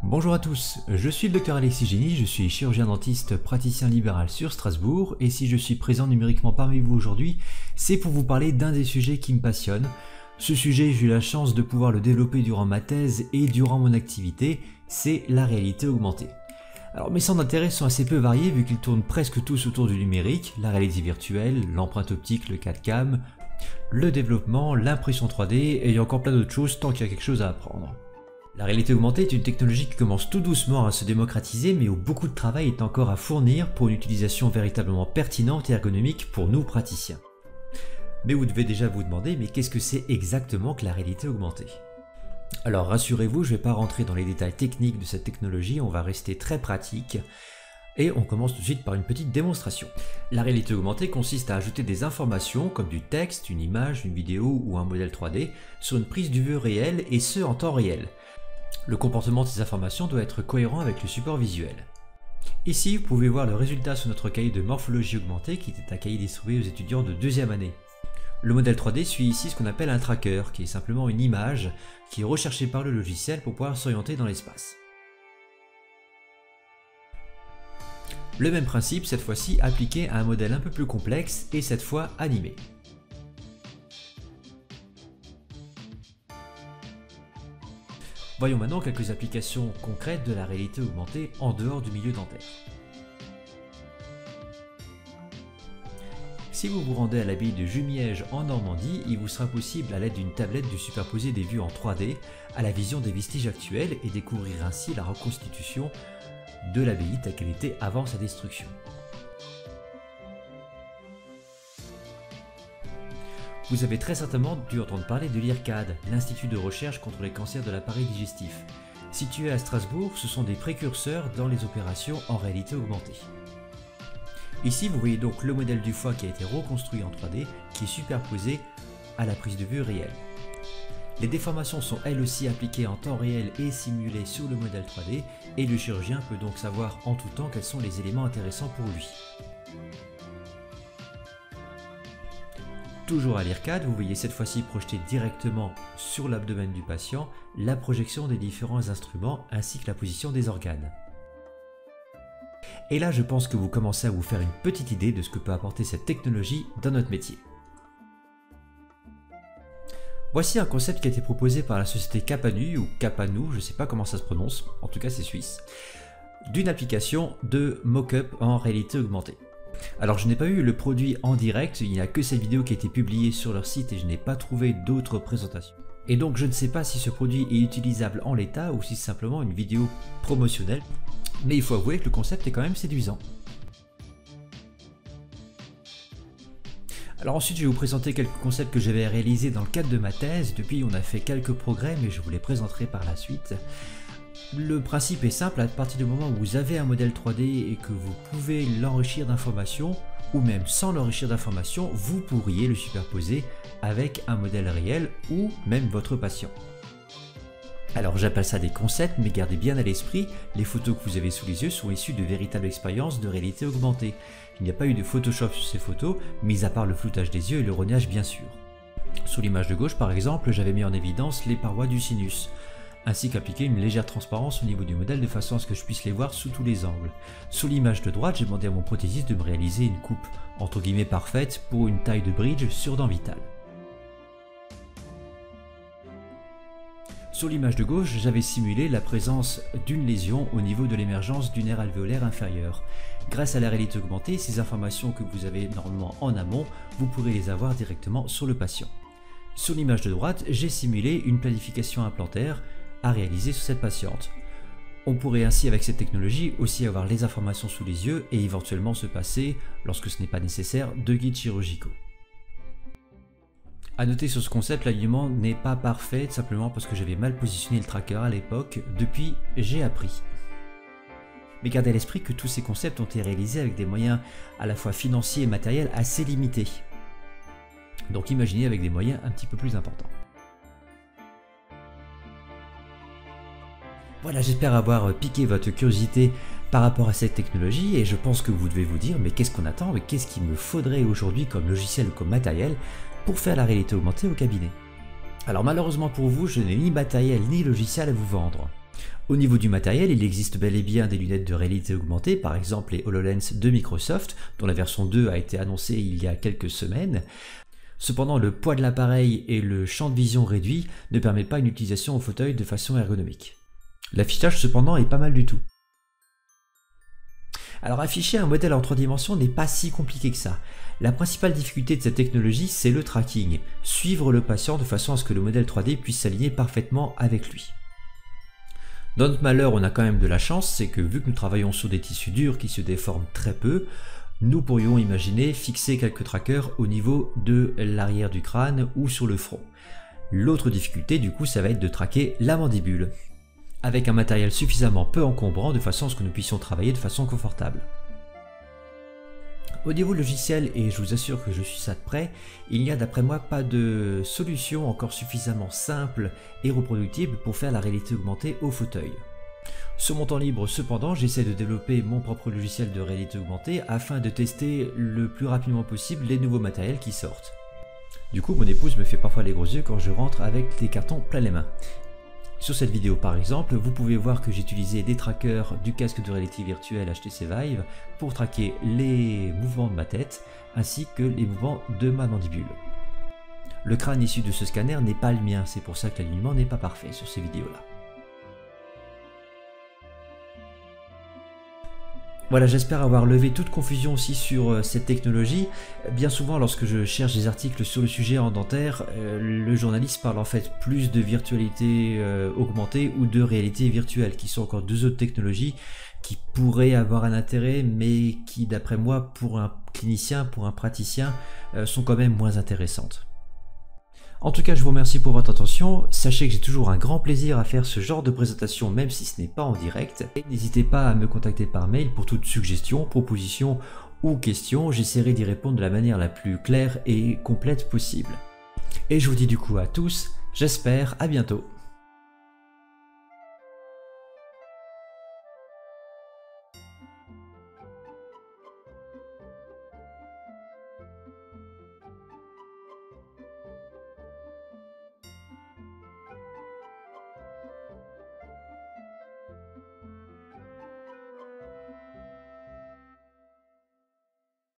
Bonjour à tous, je suis le docteur Alexis Génie, je suis chirurgien dentiste praticien libéral sur Strasbourg et si je suis présent numériquement parmi vous aujourd'hui, c'est pour vous parler d'un des sujets qui me passionne. Ce sujet, j'ai eu la chance de pouvoir le développer durant ma thèse et durant mon activité, c'est la réalité augmentée. Alors mes centres d'intérêt sont assez peu variés vu qu'ils tournent presque tous autour du numérique, la réalité virtuelle, l'empreinte optique, le 4Cam, le développement, l'impression 3D et il y a encore plein d'autres choses tant qu'il y a quelque chose à apprendre. La réalité augmentée est une technologie qui commence tout doucement à se démocratiser mais où beaucoup de travail est encore à fournir pour une utilisation véritablement pertinente et ergonomique pour nous praticiens. Mais vous devez déjà vous demander, mais qu'est-ce que c'est exactement que la réalité augmentée? Alors rassurez-vous, je ne vais pas rentrer dans les détails techniques de cette technologie, on va rester très pratique et on commence tout de suite par une petite démonstration. La réalité augmentée consiste à ajouter des informations comme du texte, une image, une vidéo ou un modèle 3D sur une prise de vue réelle et ce en temps réel. Le comportement de ces informations doit être cohérent avec le support visuel. Ici, vous pouvez voir le résultat sur notre cahier de morphologie augmentée qui était un cahier distribué aux étudiants de deuxième année. Le modèle 3D suit ici ce qu'on appelle un tracker, qui est simplement une image qui est recherchée par le logiciel pour pouvoir s'orienter dans l'espace. Le même principe, cette fois-ci appliqué à un modèle un peu plus complexe et cette fois animé. Voyons maintenant quelques applications concrètes de la réalité augmentée en dehors du milieu dentaire. Si vous vous rendez à l'abbaye de Jumièges en Normandie, il vous sera possible à l'aide d'une tablette de superposer des vues en 3D à la vision des vestiges actuels et découvrir ainsi la reconstitution de l'abbaye telle qu'elle était avant sa destruction. Vous avez très certainement dû entendre parler de l'IRCAD, l'Institut de recherche contre les cancers de l'appareil digestif. Situé à Strasbourg, ce sont des précurseurs dans les opérations en réalité augmentée. Ici, vous voyez donc le modèle du foie qui a été reconstruit en 3D, qui est superposé à la prise de vue réelle. Les déformations sont elles aussi appliquées en temps réel et simulées sur le modèle 3D, et le chirurgien peut donc savoir en tout temps quels sont les éléments intéressants pour lui. Toujours à l'IRCAD, vous voyez cette fois-ci projeter directement sur l'abdomen du patient la projection des différents instruments ainsi que la position des organes. Et là, je pense que vous commencez à vous faire une petite idée de ce que peut apporter cette technologie dans notre métier. Voici un concept qui a été proposé par la société Capanu ou Capanu, je ne sais pas comment ça se prononce, en tout cas c'est suisse, d'une application de mock-up en réalité augmentée. Alors je n'ai pas eu le produit en direct, il n'y a que cette vidéo qui a été publiée sur leur site et je n'ai pas trouvé d'autres présentations. Et donc je ne sais pas si ce produit est utilisable en l'état ou si c'est simplement une vidéo promotionnelle, mais il faut avouer que le concept est quand même séduisant. Alors ensuite je vais vous présenter quelques concepts que j'avais réalisés dans le cadre de ma thèse, depuis on a fait quelques progrès mais je vous les présenterai par la suite. Le principe est simple, à partir du moment où vous avez un modèle 3D et que vous pouvez l'enrichir d'informations, ou même sans l'enrichir d'informations, vous pourriez le superposer avec un modèle réel ou même votre patient. Alors j'appelle ça des concepts, mais gardez bien à l'esprit, les photos que vous avez sous les yeux sont issues de véritables expériences de réalité augmentée. Il n'y a pas eu de Photoshop sur ces photos, mis à part le floutage des yeux et le rognage bien sûr. Sur l'image de gauche par exemple, j'avais mis en évidence les parois du sinus, ainsi qu'appliquer une légère transparence au niveau du modèle de façon à ce que je puisse les voir sous tous les angles. Sur l'image de droite, j'ai demandé à mon prothésiste de me réaliser une coupe entre guillemets parfaite pour une taille de bridge sur dent vitale. Sur l'image de gauche, j'avais simulé la présence d'une lésion au niveau de l'émergence du nerf alvéolaire inférieur. Grâce à la réalité augmentée, ces informations que vous avez normalement en amont, vous pourrez les avoir directement sur le patient. Sur l'image de droite, j'ai simulé une planification implantaire à réaliser sur cette patiente. On pourrait ainsi avec cette technologie aussi avoir les informations sous les yeux et éventuellement se passer, lorsque ce n'est pas nécessaire, de guides chirurgicaux. A noter sur ce concept, l'alignement n'est pas parfait simplement parce que j'avais mal positionné le tracker à l'époque, depuis j'ai appris. Mais gardez à l'esprit que tous ces concepts ont été réalisés avec des moyens à la fois financiers et matériels assez limités. Donc imaginez avec des moyens un petit peu plus importants. Voilà, j'espère avoir piqué votre curiosité par rapport à cette technologie et je pense que vous devez vous dire mais qu'est-ce qu'on attend, mais qu'est-ce qu'il me faudrait aujourd'hui comme logiciel ou comme matériel pour faire la réalité augmentée au cabinet. Alors malheureusement pour vous, je n'ai ni matériel ni logiciel à vous vendre. Au niveau du matériel, il existe bel et bien des lunettes de réalité augmentée, par exemple les HoloLens de Microsoft, dont la version 2 a été annoncée il y a quelques semaines. Cependant, le poids de l'appareil et le champ de vision réduit ne permettent pas une utilisation au fauteuil de façon ergonomique. L'affichage cependant est pas mal du tout. Alors afficher un modèle en 3 dimensions n'est pas si compliqué que ça. La principale difficulté de cette technologie, c'est le tracking, suivre le patient de façon à ce que le modèle 3D puisse s'aligner parfaitement avec lui. Dans notre malheur, on a quand même de la chance, c'est que vu que nous travaillons sur des tissus durs qui se déforment très peu, nous pourrions imaginer fixer quelques trackers au niveau de l'arrière du crâne ou sur le front. L'autre difficulté du coup, ça va être de traquer la mandibule, avec un matériel suffisamment peu encombrant de façon à ce que nous puissions travailler de façon confortable. Au niveau logiciel, et je vous assure que je suis ça de près, il n'y a d'après moi pas de solution encore suffisamment simple et reproductible pour faire la réalité augmentée au fauteuil. Sur mon temps libre cependant, j'essaie de développer mon propre logiciel de réalité augmentée afin de tester le plus rapidement possible les nouveaux matériels qui sortent. Du coup, mon épouse me fait parfois les gros yeux quand je rentre avec les cartons plein les mains. Sur cette vidéo par exemple, vous pouvez voir que j'ai utilisé des trackers du casque de réalité virtuelle HTC Vive pour traquer les mouvements de ma tête ainsi que les mouvements de ma mandibule. Le crâne issu de ce scanner n'est pas le mien, c'est pour ça que l'alignement n'est pas parfait sur ces vidéos-là. Voilà, j'espère avoir levé toute confusion aussi sur cette technologie. Bien souvent, lorsque je cherche des articles sur le sujet en dentaire, le journaliste parle en fait plus de virtualité augmentée ou de réalité virtuelle, qui sont encore deux autres technologies qui pourraient avoir un intérêt, mais qui, d'après moi, pour un clinicien, pour un praticien, sont quand même moins intéressantes. En tout cas, je vous remercie pour votre attention. Sachez que j'ai toujours un grand plaisir à faire ce genre de présentation, même si ce n'est pas en direct. Et n'hésitez pas à me contacter par mail pour toute suggestion, proposition ou question. J'essaierai d'y répondre de la manière la plus claire et complète possible. Et je vous dis du coup à tous, j'espère à bientôt.